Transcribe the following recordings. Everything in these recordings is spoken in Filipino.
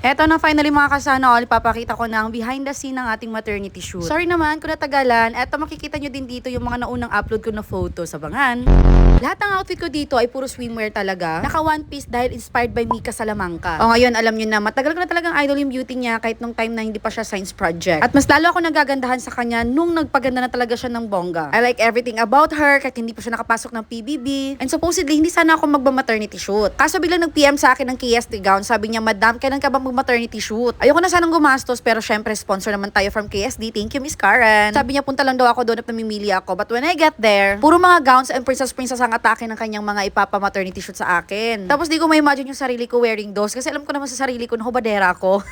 Eto na finally mga kasana all, papakita ko na ang behind the scene ng ating maternity shoot. Sorry naman kung natagalan. Eto makikita nyo din dito yung mga naunang upload ko na photo sa Bangan. Lahat ng outfit ko dito ay puro swimwear talaga. Naka one piece dahil inspired by Mika Salamanca. O ngayon alam nyo na, matagal ko na talagang idol yung beauty niya kahit nung time na hindi pa siya science project. At mas lalo ako nagagandahan sa kanya nung nagpaganda na talaga siya ng bongga. I like everything about her kahit hindi pa siya nakapasok ng PBB. And supposedly hindi sana ako magba-maternity shoot. Kaso biglang nag-PM sa akin ng KSD gown. Sabi niya, "Madam, kailan ka ba mag-maternity shoot?" Ayoko na sanang gumastos pero syempre sponsor naman tayo from KSD. Thank you, Miss Karen. Sabi niya punta lang daw ako doon at namimili ako. But when I get there, puro mga gowns and princess ang atake ng kanyang mga ipapa-maternity shoot sa akin. Tapos di ko ma-imagine yung sarili ko wearing those kasi alam ko naman sa sarili ko na hubadera ako.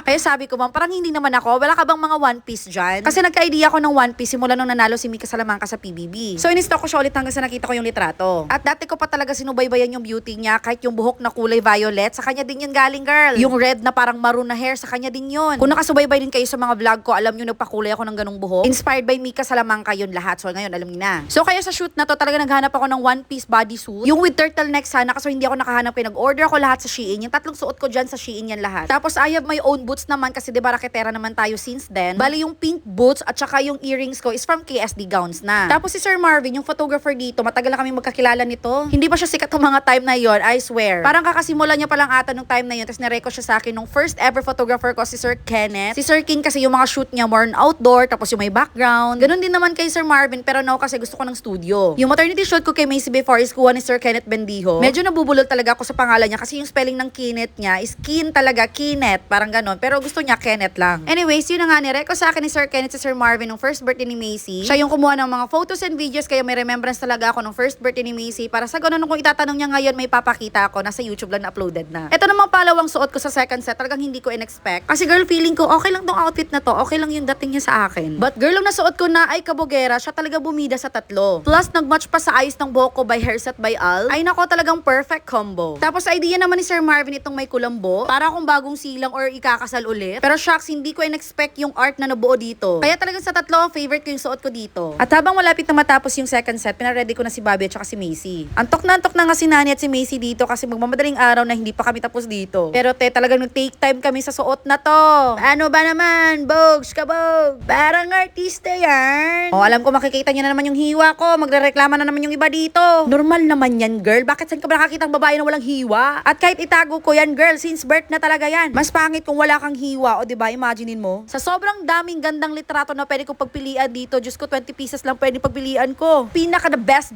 Kaya sabi ko, "Ma'am, parang hindi naman ako. Wala ka bang mga one piece dyan?" Kasi nagka-idea ako ng one piece simula nung nanalo si Mika Salamanca sa PBB. So in-stock ko siya ulit hanggang sa nakita ko yung litrato. At dati ko pa talaga sinubaybayan yung beauty niya kahit yung buhok na kulay violet, sa kanya din yun galing, girl. Yung red na parang maroon na hair, sa kanya din yun. Kung nakasubaybay din kayo sa mga vlog ko, alam nyo nagpakulay ako ng ganung buhok. Inspired by Mika Salamanca yun lahat. So ngayon, alam niyo na. So kaya sa shoot na to, talaga naghanap ako ng one piece bodysuit. Yung with turtleneck sana kasi hindi ako nakahanap kaya nag-order ako lahat sa Shein. Yung tatlong suot ko dyan sa Shein yan lahat. Tapos I have my own boots naman kasi diba raketera naman tayo since then. Bali yung pink boots at saka yung earrings ko is from KSD Gowns na. Tapos si Sir Marvin, yung photographer dito, matagal na kami magkakilala nito. Hindi pa siya sikat ng mga time na yon, I swear. Parang kakasimula niya pa lang ata nung time na yun. Tapos nare-reco siya sa akin nung first ever photographer ko si Sir Kenneth. Si Sir King kasi yung mga shoot niya more on outdoor, tapos yung may background. Ganun din naman kay Sir Marvin, pero now kasi gusto ko ng studio. Yung maternity shoot ko kay Macy before is kuha ni Sir Kenneth Bendijo. Medyo nabubulol talaga ako sa pangalan niya kasi yung spelling ng Kenneth niya is Kin talaga, Kenneth, parang ganon. Pero gusto niya Kenneth lang. Anyways, yun na nga, nireco sa akin ni Sir Kenneth si Sir Marvin nung first birthday ni Macy. Siya yung kumuha ng mga photos and videos kaya may remembrance talaga ako nung first birthday ni Macy para sa ganun kung itatanong niya ngayon may papakita ako, nasa YouTube lang na uploaded na. Ito namang palawang suot ko sa second set, talagang hindi ko in-expect. Kasi girl, feeling ko okay lang tong outfit na to, okay lang yung dating niya sa akin. But girl, ang nasuot ko na ay kabogera, siya talaga bumida sa tatlo. Plus, nagmatch pa sa ayos ng buhok ko by Hairset by Al. Ay nako, talagang perfect combo. Tapos idea naman ni Sir Marvin itong may kulambo, para akong bagong silang or ikakasal ulit. Pero shucks, hindi ko in-expect yung art na nabuo dito. Kaya talagang sa tatlo, favorite ko yung suot ko dito. At habang malapit na matapos yung second set, pinaready ko na si Bobby at saka si Macy. Antok na nga si Nani at si Macy dito kasi magmamadaling araw na hindi pa kami tapos dito. Pero talagang nag-take time kami sa suot na to. Ano ba naman? Bogs ka, Bog? Parang artista yan. O, alam ko makikita niyo na naman yung hiwa ko. Magrereklama na naman yung iba dito. Normal naman yan, girl. Bakit saan ka ba nakakita ng babae na walang hiwa? At kahit itago ko yan, girl, since birth na talaga yan. Mas pangit kung wala kang hiwa. O, diba? Imaginein mo. Sa sobrang daming gandang litrato na pwede kong pagpilian dito, Diyos ko, 20 pieces lang pwede pagpilian ko. Pinaka the best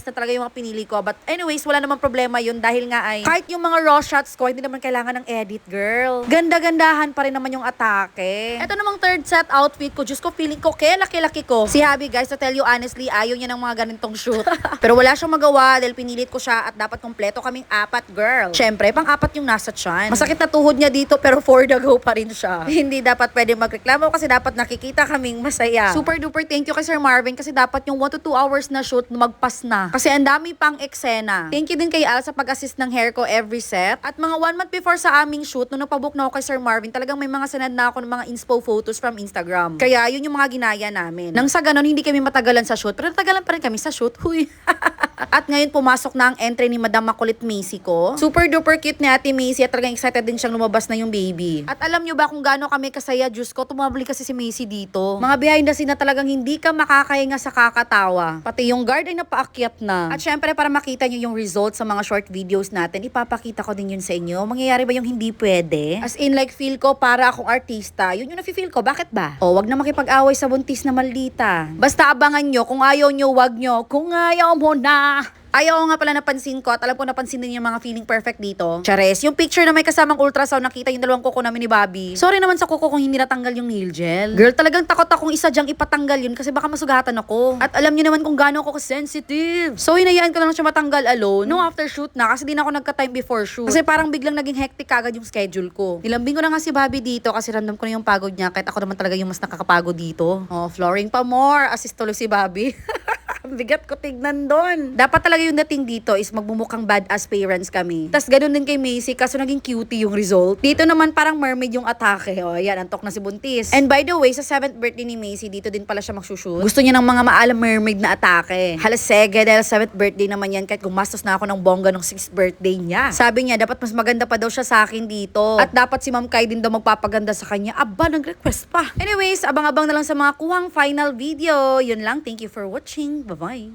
na talaga yung mga pinili ko. But anyways, wala namang problema yun dahil nga ay kahit yung mga raw shots ko, hindi naman kailangan ng edit, girl. Ganda-gandahan pa rin naman yung atake. Ito namang third set outfit ko, Diyos ko, feeling ko kaya laki-laki ko. Si Habi, guys, to tell you honestly, ayaw niya ng mga ganitong shoot. Pero wala siyang magawa dahil pinilit ko siya at dapat kompleto kaming apat, girl. Syempre, pang-apat yung nasa tiyan. Masakit na tuhod niya dito pero for the go pa rin siya. Hindi dapat pwede magreklamo kasi dapat nakikita kaming masaya. Super duper thank you kay Sir Marvin kasi dapat yung 1 to 2 hours na shoot magpas na. Kasi ang dami pang eksena. Thank you din kay Al sa pag-assist ng hair ko every set. At mga 1 month before sa aming shoot, nung napabook na ako kay Sir Marvin, talagang may mga sinad na ako ng mga inspo photos from Instagram. Kaya yun yung mga ginaya namin. Nang sa ganon, hindi kami matagalan sa shoot. Pero natagalan pa rin kami sa shoot. Huy. At ngayon pumasok na ang entry ni Madam Makulit Macy ko. Super duper cute ni Ate Macy at talagang excited din siyang lumabas na yung baby. At alam nyo ba kung gaano kami kasaya, Diyos ko, tumabli kasi si Macy dito. Mga behind the scene na talagang hindi ka makakahinga sa kakatawa. Pati yung guard ay napaakyat na. At syempre para makita nyo yung results sa mga short videos natin, ipapakita ko din yun sa inyo. Mangyayari ba yung hindi pwede? As in like feel ko para akong artista, yun yung nafe-feel ko. Bakit ba? O, wag na makipag-away sa buntis na maldita. Basta abangan nyo, kung ayaw nyo, wag nyo. Kung ayaw mo na. Ayaw nga pala napansin ko at alam ko napansin din yung mga feeling perfect dito. Chares, yung picture na may kasamang ultrasound, nakita yung dalawang kuko namin ni Bobby. Sorry naman sa kuko kung hindi natanggal yung nail gel. Girl, talagang takot akong isa dyang ipatanggal yun kasi baka masugatan ako. At alam niyo naman kung gaano ako sensitive. So hinayaan ko lang siya matanggal alone. No after shoot na kasi di na ako nagka-time before shoot. Kasi parang biglang naging hectic agad yung schedule ko. Nilambing ko na nga si Bobby dito kasi random ko na yung pagod niya kahit ako naman talaga yung mas nakakapagod dito. Oh, flooring pa more. Assist tuloy si Bobby. Ang bigat ko tignan doon. Dapat talaga yung dating dito is magmumukhang badass parents kami. Tas ganun din kay Macy, kaso naging cutie yung result. Dito naman parang mermaid yung atake. O, yan, antok na si Buntis. And by the way, sa 7th birthday ni Macy, dito din pala siya magsushoot. Gusto niya ng mga maalam mermaid na atake. Halasege, dahil 7th birthday naman yan, kahit gumastos na ako ng bongga ng 6th birthday niya. Sabi niya, dapat mas maganda pa daw siya sa akin dito. At dapat si Ma'am Kai din daw magpapaganda sa kanya. Aba, nag-request pa. Anyways, abang-abang na lang sa mga kuhang final video. Yun lang, thank you for watching. Bye-bye.